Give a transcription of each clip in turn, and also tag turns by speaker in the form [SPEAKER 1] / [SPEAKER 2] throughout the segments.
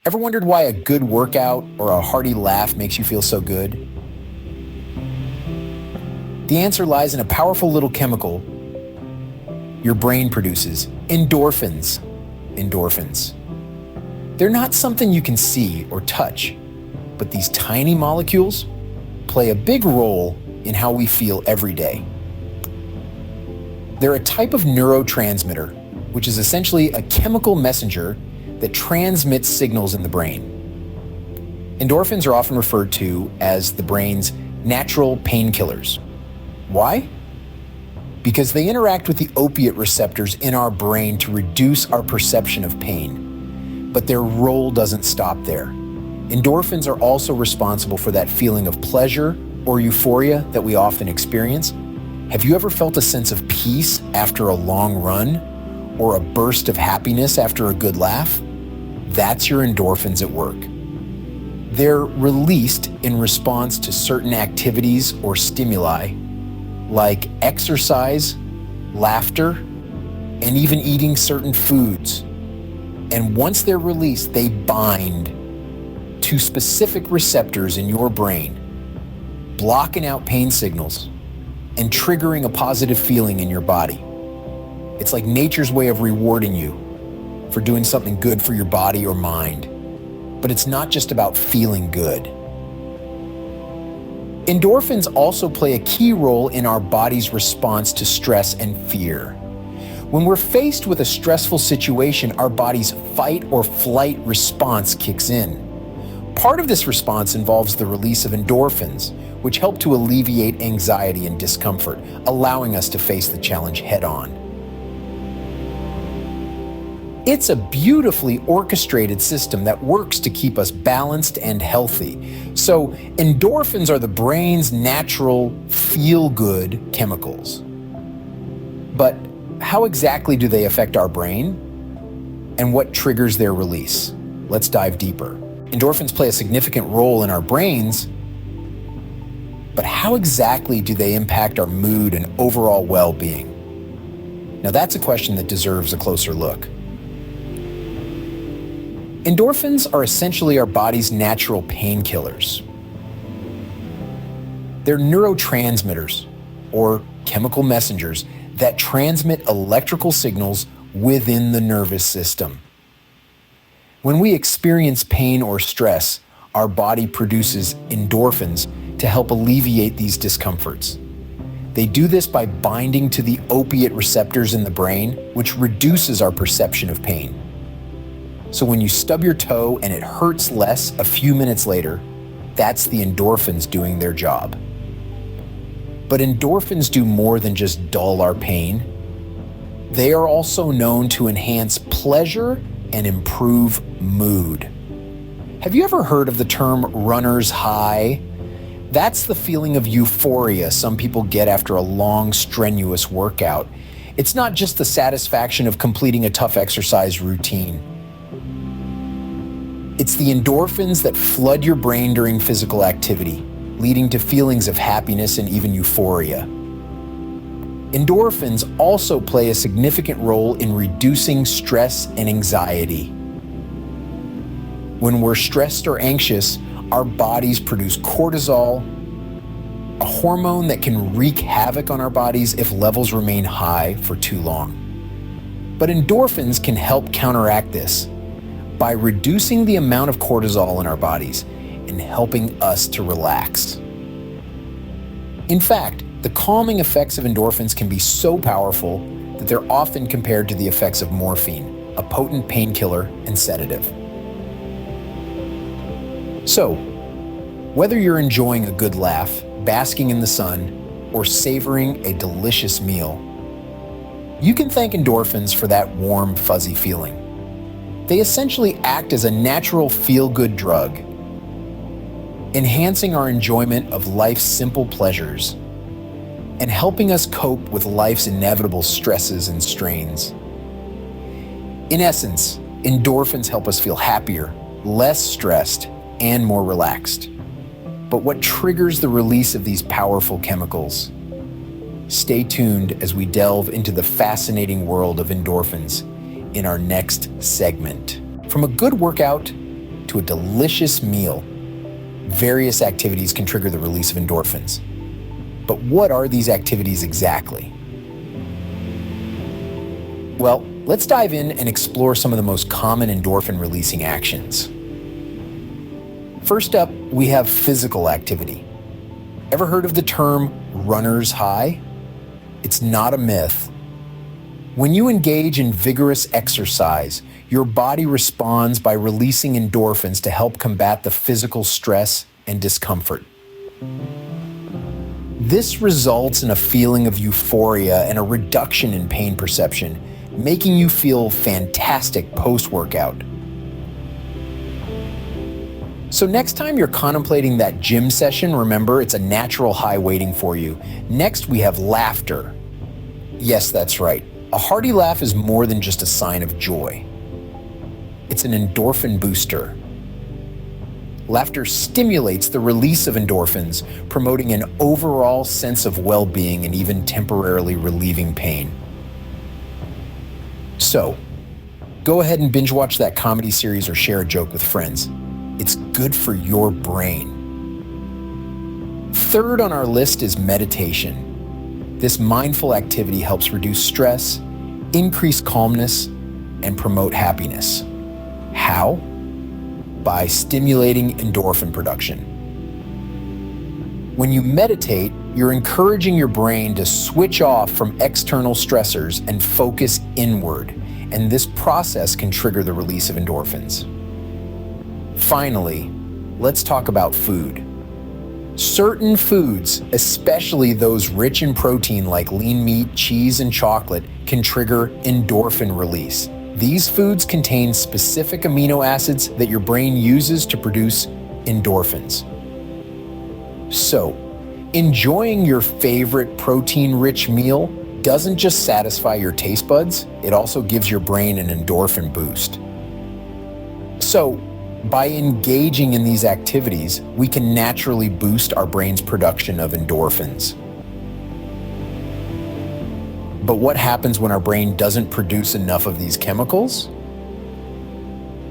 [SPEAKER 1] Ever wondered why a good workout or a hearty laugh makes you feel so good? The answer lies in a powerful little chemical your brain produces, endorphins. Endorphins. They're not something you can see or touch, but these tiny molecules play a big role in how we feel every day. They're a type of neurotransmitter, which is essentially a chemical messenger that transmits signals in the brain. Endorphins are often referred to as the brain's natural painkillers. Why? Because they interact with the opiate receptors in our brain to reduce our perception of pain. But their role doesn't stop there. Endorphins are also responsible for that feeling of pleasure or euphoria that we often experience. Have you ever felt a sense of peace after a long run, or a burst of happiness after a good laugh? That's your endorphins at work. They're released in response to certain activities or stimuli, like exercise, laughter, and even eating certain foods. And once they're released, they bind to specific receptors in your brain, blocking out pain signals and triggering a positive feeling in your body. It's like nature's way of rewarding you for doing something good for your body or mind. But it's not just about feeling good. Endorphins also play a key role in our body's response to stress and fear. When we're faced with a stressful situation, our body's fight or flight response kicks in. Part of this response involves the release of endorphins, which help to alleviate anxiety and discomfort, allowing us to face the challenge head-on. It's a beautifully orchestrated system that works to keep us balanced and healthy. So, endorphins are the brain's natural feel-good chemicals. But how exactly do they affect our brain? And what triggers their release? Let's dive deeper. Endorphins play a significant role in our brains, but how exactly do they impact our mood and overall well-being? Now that's a question that deserves a closer look. Endorphins are essentially our body's natural painkillers. They're neurotransmitters, or chemical messengers, that transmit electrical signals within the nervous system. When we experience pain or stress, our body produces endorphins to help alleviate these discomforts. They do this by binding to the opiate receptors in the brain, which reduces our perception of pain. So when you stub your toe and it hurts less a few minutes later, that's the endorphins doing their job. But endorphins do more than just dull our pain. They are also known to enhance pleasure and improve mood. Have you ever heard of the term runner's high? That's the feeling of euphoria some people get after a long, strenuous workout. It's not just the satisfaction of completing a tough exercise routine. It's the endorphins that flood your brain during physical activity, leading to feelings of happiness and even euphoria. Endorphins also play a significant role in reducing stress and anxiety. When we're stressed or anxious, our bodies produce cortisol, a hormone that can wreak havoc on our bodies if levels remain high for too long. But endorphins can help counteract this by reducing the amount of cortisol in our bodies and helping us to relax. In fact, the calming effects of endorphins can be so powerful that they're often compared to the effects of morphine, a potent painkiller and sedative. So, whether you're enjoying a good laugh, basking in the sun, or savoring a delicious meal, you can thank endorphins for that warm, fuzzy feeling. They essentially act as a natural feel-good drug, enhancing our enjoyment of life's simple pleasures and helping us cope with life's inevitable stresses and strains. In essence, endorphins help us feel happier, less stressed, and more relaxed. But what triggers the release of these powerful chemicals? Stay tuned as we delve into the fascinating world of endorphins in our next segment. From a good workout to a delicious meal, various activities can trigger the release of endorphins. But what are these activities exactly? Well, let's dive in and explore some of the most common endorphin-releasing actions. First up, we have physical activity. Ever heard of the term runner's high? It's not a myth. When you engage in vigorous exercise, your body responds by releasing endorphins to help combat the physical stress and discomfort. This results in a feeling of euphoria and a reduction in pain perception, making you feel fantastic post-workout. So next time you're contemplating that gym session, remember it's a natural high waiting for you. Next, we have laughter. Yes, that's right. A hearty laugh is more than just a sign of joy. It's an endorphin booster. Laughter stimulates the release of endorphins, promoting an overall sense of well-being and even temporarily relieving pain. So, go ahead and binge watch that comedy series or share a joke with friends. It's good for your brain. Third on our list is meditation. This mindful activity helps reduce stress, increase calmness, and promote happiness. How? By stimulating endorphin production. When you meditate, you're encouraging your brain to switch off from external stressors and focus inward, and this process can trigger the release of endorphins. Finally, let's talk about food. Certain foods, especially those rich in protein like lean meat, cheese, and chocolate, can trigger endorphin release. These foods contain specific amino acids that your brain uses to produce endorphins. So, enjoying your favorite protein-rich meal doesn't just satisfy your taste buds, it also gives your brain an endorphin boost. So, by engaging in these activities, we can naturally boost our brain's production of endorphins. But what happens when our brain doesn't produce enough of these chemicals?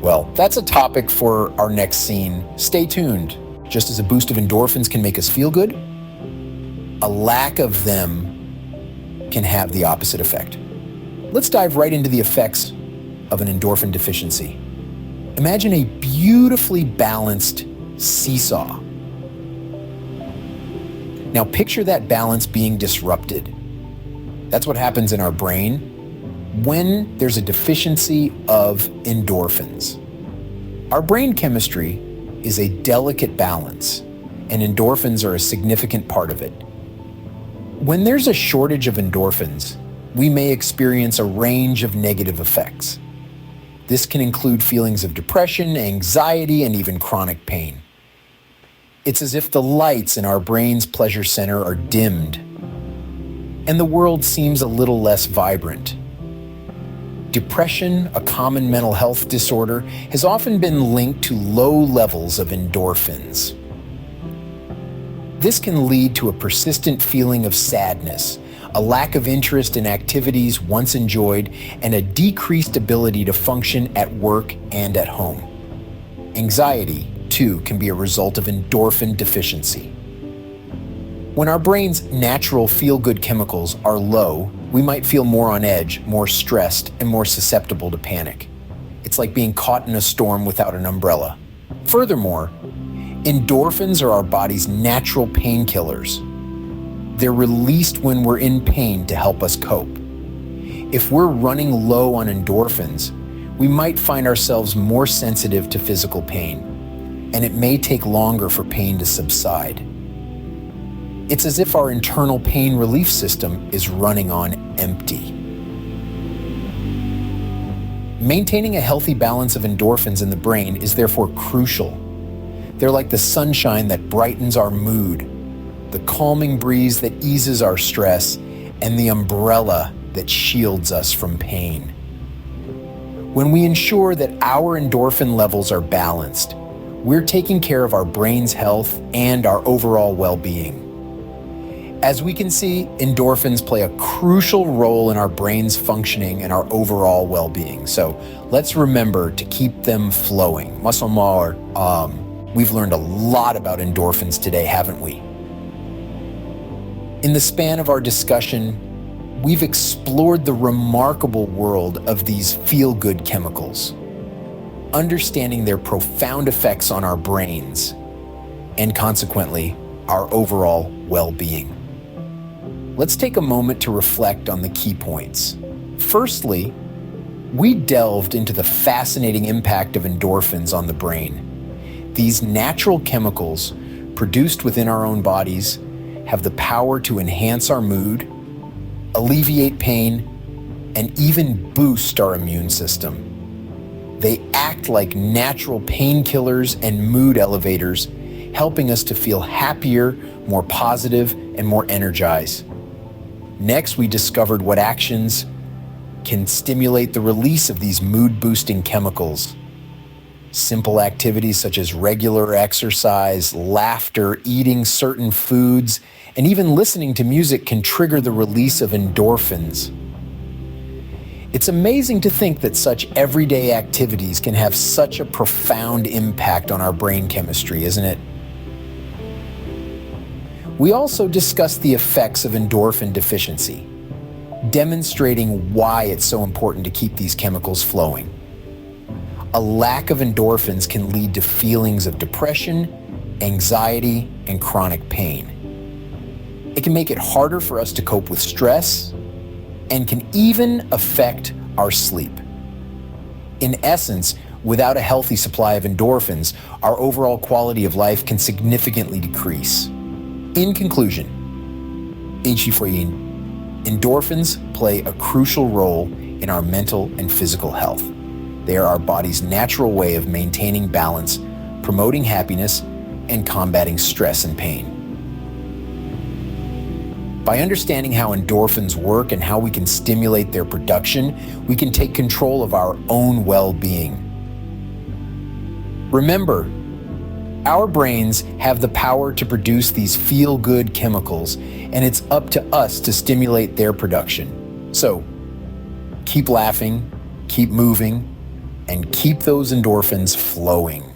[SPEAKER 1] Well, that's a topic for our next scene. Stay tuned. Just as a boost of endorphins can make us feel good, a lack of them can have the opposite effect. Let's dive right into the effects of an endorphin deficiency. Imagine a beautifully balanced seesaw. Now picture that balance being disrupted. That's what happens in our brain when there's a deficiency of endorphins. Our brain chemistry is a delicate balance, and endorphins are a significant part of it. When there's a shortage of endorphins, we may experience a range of negative effects. This can include feelings of depression, anxiety, and even chronic pain. It's as if the lights in our brain's pleasure center are dimmed, and the world seems a little less vibrant. Depression, a common mental health disorder, has often been linked to low levels of endorphins. This can lead to a persistent feeling of sadness, a lack of interest in activities once enjoyed, and a decreased ability to function at work and at home. Anxiety, too, can be a result of endorphin deficiency. When our brain's natural feel-good chemicals are low, we might feel more on edge, more stressed, and more susceptible to panic. It's like being caught in a storm without an umbrella. Furthermore, endorphins are our body's natural painkillers. They're released when we're in pain to help us cope. If we're running low on endorphins, we might find ourselves more sensitive to physical pain, and it may take longer for pain to subside. It's as if our internal pain relief system is running on empty. Maintaining a healthy balance of endorphins in the brain is therefore crucial. They're like the sunshine that brightens our mood, the calming breeze that eases our stress, and the umbrella that shields us from pain. When we ensure that our endorphin levels are balanced, we're taking care of our brain's health and our overall well-being. As we can see, endorphins play a crucial role in our brain's functioning and our overall well-being. So let's remember to keep them flowing. We've learned a lot about endorphins today, haven't we? In the span of our discussion, we've explored the remarkable world of these feel-good chemicals, understanding their profound effects on our brains and consequently our overall well-being. Let's take a moment to reflect on the key points. Firstly, we delved into the fascinating impact of endorphins on the brain. These natural chemicals produced within our own bodies have the power to enhance our mood, alleviate pain, and even boost our immune system. They act like natural painkillers and mood elevators, helping us to feel happier, more positive, and more energized. Next, we discovered what actions can stimulate the release of these mood-boosting chemicals. Simple activities such as regular exercise, laughter, eating certain foods, and even listening to music can trigger the release of endorphins. It's amazing to think that such everyday activities can have such a profound impact on our brain chemistry, isn't it? We also discussed the effects of endorphin deficiency, demonstrating why it's so important to keep these chemicals flowing. A lack of endorphins can lead to feelings of depression, anxiety, and chronic pain. It can make it harder for us to cope with stress and can even affect our sleep. In essence, without a healthy supply of endorphins, our overall quality of life can significantly decrease. In conclusion, endorphins play a crucial role in our mental and physical health. They are our body's natural way of maintaining balance, promoting happiness, and combating stress and pain. By understanding how endorphins work and how we can stimulate their production, we can take control of our own well-being. Remember, our brains have the power to produce these feel-good chemicals, and it's up to us to stimulate their production. So, keep laughing, keep moving, and keep those endorphins flowing.